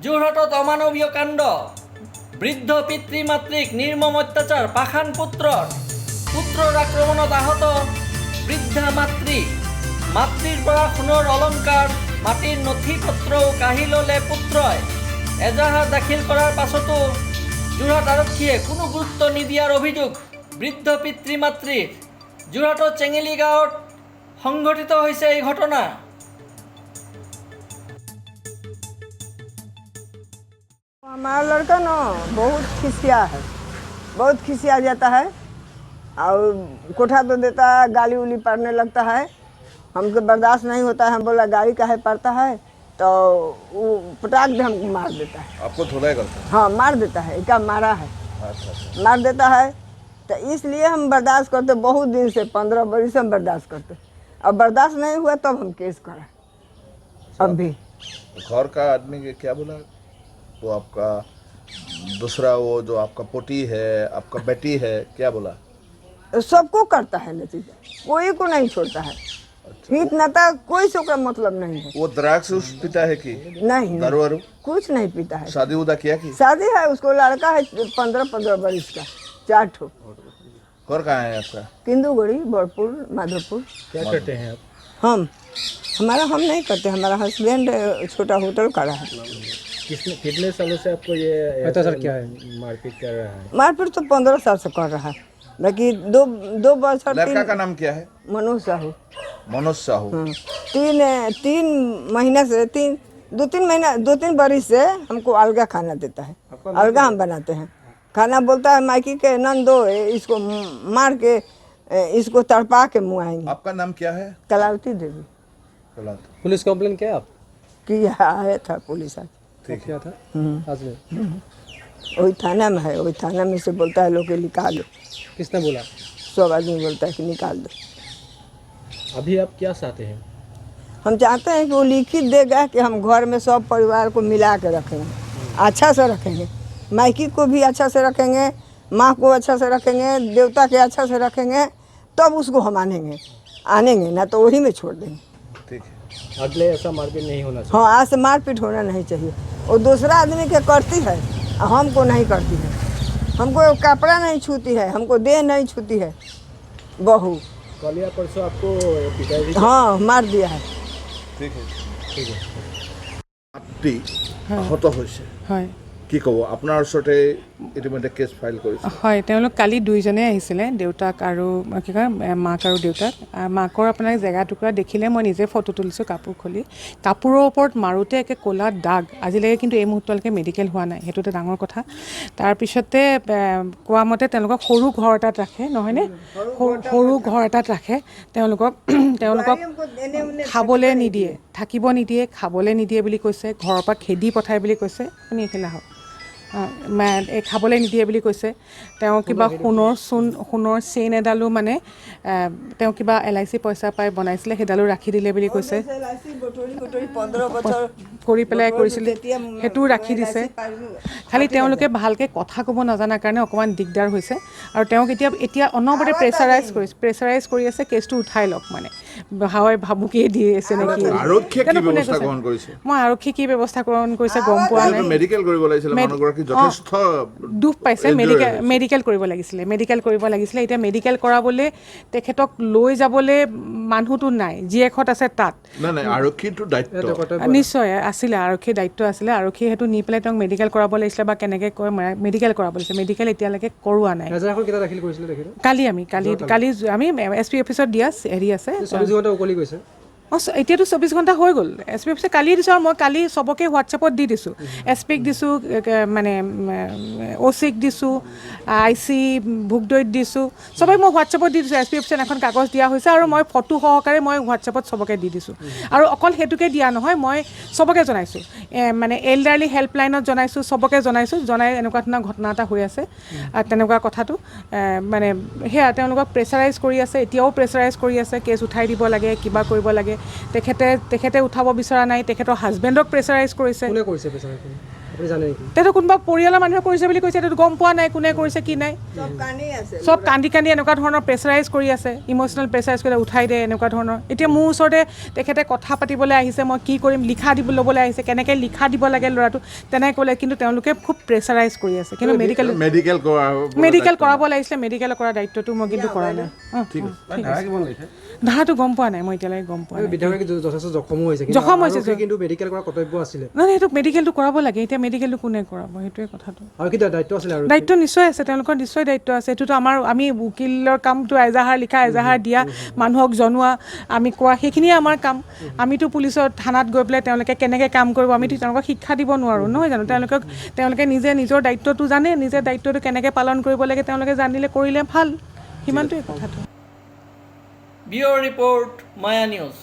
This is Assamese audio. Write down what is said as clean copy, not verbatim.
যোৰহাটত অমানৱীয় কাণ্ড বৃদ্ধ পিতৃ মাতৃক নিৰ্মম অত্যাচাৰ পাষাণ পুত্ৰৰ আক্ৰমণত আহত বৃদ্ধা মাতৃৰ পৰা সোণৰ অলংকাৰ মাটিৰ নথি পত্ৰও কাঢ়ি ল'লে পুত্ৰই। এজাহাৰ দাখিল কৰাৰ পাছতো যোৰহাট আৰক্ষীয়ে কোনো গুৰুত্ব নিদিয়াৰ অভিযোগ বৃদ্ধ পিতৃ মাতৃৰ। যোৰহাটৰ চেঙেলী গাঁৱত সংঘটিত হৈছে এই ঘটনা। हमारा लड़का ना बहुत खिसिया जाता है और कोठा तो देता है, गाली उली पड़ने लगता है। हमको बर्दाश्त नहीं होता है। हम बोला गाली काहे पड़ता है तो वो पटाख दे हमको मार देता है। आपको धुलाई करता है? हाँ मार देता है, क्या मारा है। अच्छा। मार देता है तो इसलिए हम बर्दाश्त करते, बहुत दिन से 15 बरस से हम बर्दाश्त करते। अब बर्दाश्त नहीं हुआ तब हम केस करा। अब भी घर का आदमी के क्या बोला? वो आपका दूसरा वो जो आपका पोती है, आपका बेटी है, क्या बोला? सबको करता है नतीजा, कोई को नहीं छोड़ता है। हित नाता कोई से का मतलब नहीं है। वो ड्रग्स पीता है कि नहीं दारू वारू? कुछ नहीं पीता है। शादी उदा किया कि? शादी है, उसको लड़का है 15 बरस का, 4 ठो। घर कहाँ है आपका? किंदुगढ़ी, बड़पुर, माधोपुर। क्या करते हैं आप? हम नहीं करते, हमारा हस्बैंड छोटा होटल का रहा है। कितने सालों से आपको ये पता सर क्या है मारपीट कर रहा है? मारपीट तो 15 साल से कर रहा है, बाकी दो बछड़। लड़का का नाम क्या है? मनोज साहू। मनोज साहू। हाँ, 3 महीना से 2-3 बरस से हमको अलगा खाना देता है। अलगा हम बनाते हैं खाना। बोलता है मायकी के नंदो इसको मार के इसको तड़पा के मुआएंगे। आपका नाम क्या है? कलावती देवी। पुलिस कंप्लेन किया आप? किया आया था पुलिस आज। ठीक क्या था आज में? वही थाना में है, वही थाना में से बोलता है लोग के निकालो। किसने बोला? सब आदमी बोलता है कि निकाल दो। अभी आप क्या चाहते हैं? हम चाहते हैं कि वो लिखित देगा कि हम घर में सब परिवार को मिला के रखेंगे, अच्छा से रखेंगे। मायकी को भी अच्छा से रखेंगे, माँ को अच्छा से रखेंगे, देवता के अच्छा से रखेंगे, तब उसको हम आनेंगे ना तो वही में छोड़ देंगे। ठीक है। अगले ऐसा मारपीट नहीं होना चाहिए। हाँ, आज से मारपीट होना नहीं चाहिए। वो दूसरा आदमी के करती है, हमको नहीं करती है। हमको कपड़ा नहीं छूती है, हमको देह नहीं छूती है। बहू कल या परसों आपको पिताजी? हाँ मार दिया है। ठीक है। ठीक है। মাতৃ আহত হৈছে, হয় কি ক'ব? আপোনাৰ ওচৰতে ইতিমধ্যে কেছ ফাইল কৰিছে। হয়, তেওঁলোক কালি দুইজনে আহিছিলে, দেউতাক আৰু কি কয় মাক আৰু দেউতাক। মাকৰ আপোনাৰ জেগা টুকুৰা দেখিলে মই নিজে ফটো তুলিছোঁ কাপোৰ খুলি। কাপোৰৰ ওপৰত মাৰোঁতে একে ক'লা দাগ। আজিলৈকে কিন্তু এই মুহূৰ্তলৈকে মেডিকেল হোৱা নাই, সেইটো এটা ডাঙৰ কথা। তাৰপিছতে কোৱা মতে তেওঁলোকক সৰু ঘৰ এটাত ৰাখে, নহয়নে? সৰু ঘৰ এটাত ৰাখে তেওঁলোকক খাবলৈ নিদিয়ে, থাকিব নিদিয়ে, খাবলৈ নিদিয়ে বুলি কৈছে। ঘৰৰ পৰা খেদি পঠায় বুলি কৈছে। আপুনি এইফালে আহক। খাবলৈ নিদিয়ে বুলি কৈছে। তেওঁ কিবা সোণৰ চেইন এডালো মানে তেওঁ কিবা LIC পইচা পাই বনাইছিলে, সেইডালো ৰাখি দিলে বুলি কৈছে। কৰি পেলাই কৰিছিলে, সেইটোও ৰাখি দিছে। খালি তেওঁলোকে ভালকৈ কথা ক'ব নাজানাৰ কাৰণে অকণমান দিগদাৰ হৈছে। আৰু তেওঁক এতিয়া অনবৰতে প্ৰেছাৰাইজ কৰি আছে কেছটো উঠাই লওক, মানে ভাবুকিয়ে দি আছে নেকি। আৰক্ষীয়ে কি ব্যৱস্থা গ্ৰহণ কৰিছে? মই আৰক্ষী কি ব্যৱস্থা গ্ৰহণ কৰিছে গম পোৱা নাই। মেডিকেল কৰিব লাগিছিল, মানুহগৰাকী যথেষ্ট দুখ পাইছে, মেডিকেল কৰিব লাগিছিলে। এতিয়া মেডিকেল কৰাবলৈ তেখেতক লৈ যাবলৈ মানুহটো নাই, জীয়েকহঁত আছে তাত। নাই আৰক্ষীটো দায়িত্ব নিশ্চয় আছিলে, আৰক্ষীৰ দায়িত্ব আছিলে। আৰক্ষীয়ে সেইটো নি পেলাই তেওঁক মেডিকেল কৰাব লাগিছিলে বা কেনেকৈ কয় মেডিকেল কৰাব লাগিছিলে। মেডিকেল এতিয়ালৈকে কৰোৱা নাই। কালি আমি SP অফিচত দিয়া হেৰি আছে। 24 ঘণ্টা উকলি গৈছে। এতিয়াতো 24 ঘণ্টা হৈ গ'ল। SP অফিচে কালিয়ে দিছোঁ, আৰু মই কালি চবকে হোৱাটছএপত দি দিছোঁ। SPক দিছোঁ, মানে OCক দিছোঁ, IC ভোগদৈত দিছোঁ, চবেই মই হোৱাটছএপত দি দিছোঁ। SP অফিচত এখন কাগজ দিয়া হৈছে আৰু মই ফটো সহকাৰে মই হোৱাটছএপত চবকে দি দিছোঁ। আৰু অকল সেইটোকে দিয়া নহয়, মই চবকে জনাইছোঁ, মানে এল্ডাৰলি হেল্পলাইনত জনাইছোঁ, চবকে জনাইছোঁ। জনাই এনেকুৱা ধৰণৰ ঘটনা এটা হৈ আছে, তেনেকুৱা কথাটো মানে সেয়া তেওঁলোকক প্ৰেছাৰাইজ কৰি আছে, এতিয়াও প্ৰেছাৰাইজ কৰি আছে। কেছ উঠাই দিব লাগে, কিবা কৰিব লাগে। তেখেতে উঠাব বিচৰা নাই, তেখেতৰ হাজবেণ্ডক প্ৰেছাৰাইজ কৰিছে। আপুনি জানে নেকি? তেতিয়াতো কোনোবা পৰিয়ালৰ মানুহে কৰিছে বুলি কৈছে, এইটো গম পোৱা নাই কোনে কৰিছে কি নাই। सब कानी আছে চব কান্দি কান্দি এনেকুৱা ধৰণৰ প্ৰেছাৰাইজ কৰি আছে, ইম'চনেল প্ৰেছাৰাইজ কৰি উঠাই দিয়ে এনেকুৱা ধৰণৰ। এতিয়া মোৰ ওচৰতে তেখেতে কথা পাতিবলৈ আহিছে, মই কি কৰিম লিখা দিব ল'বলৈ আহিছে, কেনেকৈ লিখা দিব লাগে ল'ৰাটো তেনেকৈ ক'লে, কিন্তু তেওঁলোকে খুব প্ৰেছাৰাইজ কৰি আছে। কিন্তু মেডিকেল কৰাব লাগিছিলে, মেডিকেল কৰাৰ দায়িত্বটো মই কিন্তু কৰা নাই। ঠিক আছে, ধাৰাটো গম পোৱা নাই মই এতিয়ালৈকে গম পোৱা নাই। বিধায়কে যথেষ্ট জখমো হৈছে, জখম হৈছে কিন্তু মেডিকেল কৰা কৰ্তব্য আছিলে। নহয় সেইটো মেডিকেলটো কৰাব লাগে, এতিয়া মেডিকেলটো কোনে কৰাব সেইটোৱে কথাটো। আৰু কি দায়িত্ব আছিলে? আৰু দায়িত্ব নিশ্চয় আছে, তেওঁলোকৰ নিশ্চয় দায়িত্ব আছে। এইটোতো আমি উকিলৰ কামটো এজাহাৰ লিখা, এজাহাৰ দিয়া, মানুহক জনোৱা, আমি কোৱা, সেইখিনিয়ে আমাৰ কাম। আমিতো পুলিচৰ থানাত গৈ পেলাই তেওঁলোকে কেনেকৈ কাম কৰিব আমিতো তেওঁলোকক শিক্ষা দিব নোৱাৰোঁ, নহয় জানো? তেওঁলোকে নিজে নিজৰ দায়িত্বটো জানে, নিজে দায়িত্বটো কেনেকৈ পালন কৰিব লাগে তেওঁলোকে জানিলে কৰিলে ভাল, সিমানটোৱে কথাটো। ব্যুৰ ৰিপৰ্ট, মায়া নিউজ।